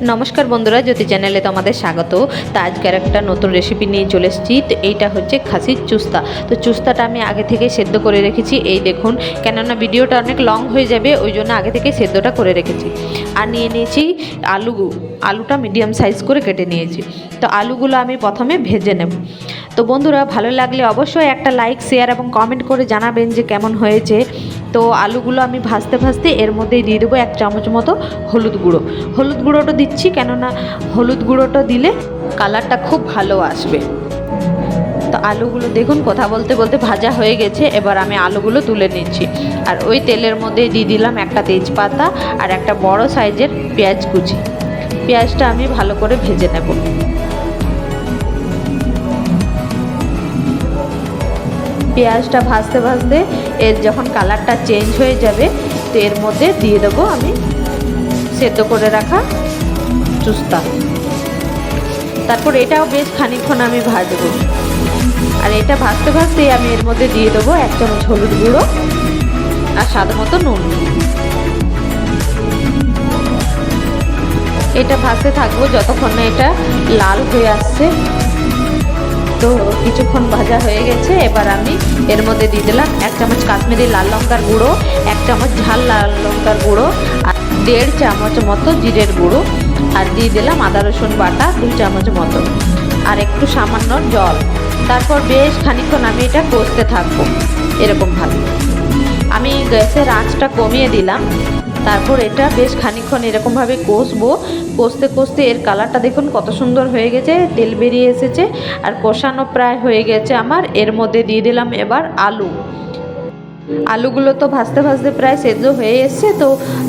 নমস্কার বন্ধুরা, জ্যোতি চ্যানেলে তোমাদের স্বাগত। তো আজকের একটা নতুন রেসিপি নিয়ে চলে এসেছি। তো এইটা হচ্ছে খাসির চুস্তা। তো চুস্তাটা আমি আগে থেকে সেদ্ধ করে রেখেছি, এই দেখুন, কেননা ভিডিওটা অনেক লং হয়ে যাবে, ওই জন্য আগে থেকে সেদ্ধটা করে রেখেছি। আর নিয়ে নিয়েছি আলুটা মিডিয়াম সাইজ করে কেটে নিয়েছি। তো আলুগুলো আমি প্রথমে ভেজে নেব। তো বন্ধুরা, ভালো লাগলে অবশ্যই একটা লাইক, শেয়ার এবং কমেন্ট করে জানাবেন যে কেমন হয়েছে। তো আলুগুলো আমি ভাজতে ভাজতে এর মধ্যেই দিয়ে দেবো 1 চামচ মতো হলুদ গুঁড়োটা দিচ্ছি, কেননা হলুদ গুঁড়োটা দিলে কালারটা খুব ভালো আসবে। তো আলুগুলো দেখুন কথা বলতে বলতে ভাজা হয়ে গেছে। এবার আমি আলুগুলো তুলে নিচ্ছি। আর ওই তেলের মধ্যে দিয়ে দিলাম একটা তেজপাতা আর একটা বড় সাইজের পেঁয়াজ কুচি। পেঁয়াজটা আমি ভালো করে ভেজে নেব। পেঁয়াজটা ভাজতে ভাজতে এর যখন কালারটা চেঞ্জ হয়ে যাবে, তো এর মধ্যে দিয়ে দেবো আমি সেদ্ধ করে রাখা চুস্তা। তারপর এটাও বেশ খানিকক্ষণ আমি ভাজবো। আর এটা ভাজতে ভাজতেই আমি এর মধ্যে দিয়ে দেবো 1 চামচ হলুদ গুঁড়ো আর স্বাদ মতো নুন। এটা ভাজতে থাকবো যতক্ষণ না এটা লাল হয়ে আসছে। তো কিছুক্ষণ ভাজা হয়ে গেছে। এবার আমি এর মধ্যে দিয়ে দিলাম 1 চামচ কাশ্মীরি লাল লঙ্কার গুঁড়ো, 1 চামচ ঝাল লাল লঙ্কার গুঁড়ো, আর 1.5 চামচ মতো জিরের গুঁড়ো, আর দিয়ে দিলাম আদা রসুন বাটা 2 চামচ মতো, আর একটু সামান্য জল। তারপর বেশ খানিকক্ষণ আমি এটা কষতে থাকবো। এরকমভাবে আমি গ্যাসের আঁচটা কমিয়ে দিলাম। তারপর এটা বেশ খানিকক্ষণ এরকমভাবে কষবো। কষতে কষতে এর কালারটা দেখুন কত সুন্দর হয়ে গেছে, তেল বেরিয়ে এসেছে আর কষানো প্রায় হয়ে গেছে আমার। এর মধ্যে দিয়ে দিলাম এবার আলুগুলো তো ভাজতে ভাজতে প্রায় সেদ্ধ হয়ে এসছে। তো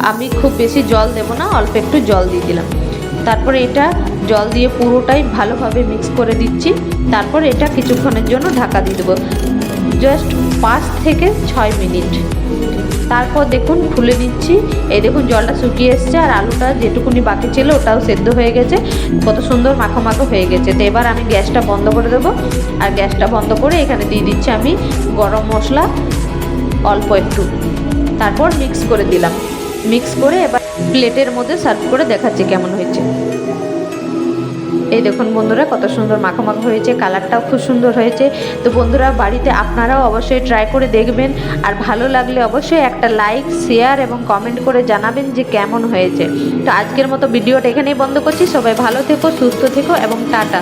আমি খুব বেশি জল দেবো না, অল্প একটু জল দিয়ে দিলাম। তারপরে এটা জল দিয়ে পুরোটাই ভালোভাবে মিক্স করে দিচ্ছি। তারপর এটা কিছুক্ষণের জন্য ঢাকা দিয়ে দেবো, জাস্ট 5 থেকে 6 মিনিট। তারপর দেখুন খুলে নিচ্ছি। এই দেখুন জলটা শুকিয়ে এসছে আর আলুটা যেটুকুনি বাকি ছিল ওটাও সেদ্ধ হয়ে গেছে, কত সুন্দর মাখো মাখো হয়ে গেছে। তো এবার আমি গ্যাসটা বন্ধ করে দেবো। আর গ্যাসটা বন্ধ করে এখানে দিয়ে দিচ্ছি আমি গরম মশলা অল্প একটু। তারপর মিক্স করে দিলাম। মিক্স করে এবার প্লেটের মধ্যে সার্ভ করে দেখাচ্ছি কেমন হয়েছে। এই দেখুন বন্ধুরা কত সুন্দর মাখো মাখো হয়েছে, কালারটাও খুব সুন্দর হয়েছে। তো বন্ধুরা, বাড়িতে আপনারাও অবশ্যই ট্রাই করে দেখবেন। আর ভালো লাগলে অবশ্যই একটা লাইক, শেয়ার এবং কমেন্ট করে জানাবেন যে কেমন হয়েছে। তো আজকের মতো ভিডিওটা এখানেই বন্ধ করছি। সবাই ভালো থেকো, সুস্থ থেকো এবং টাটা।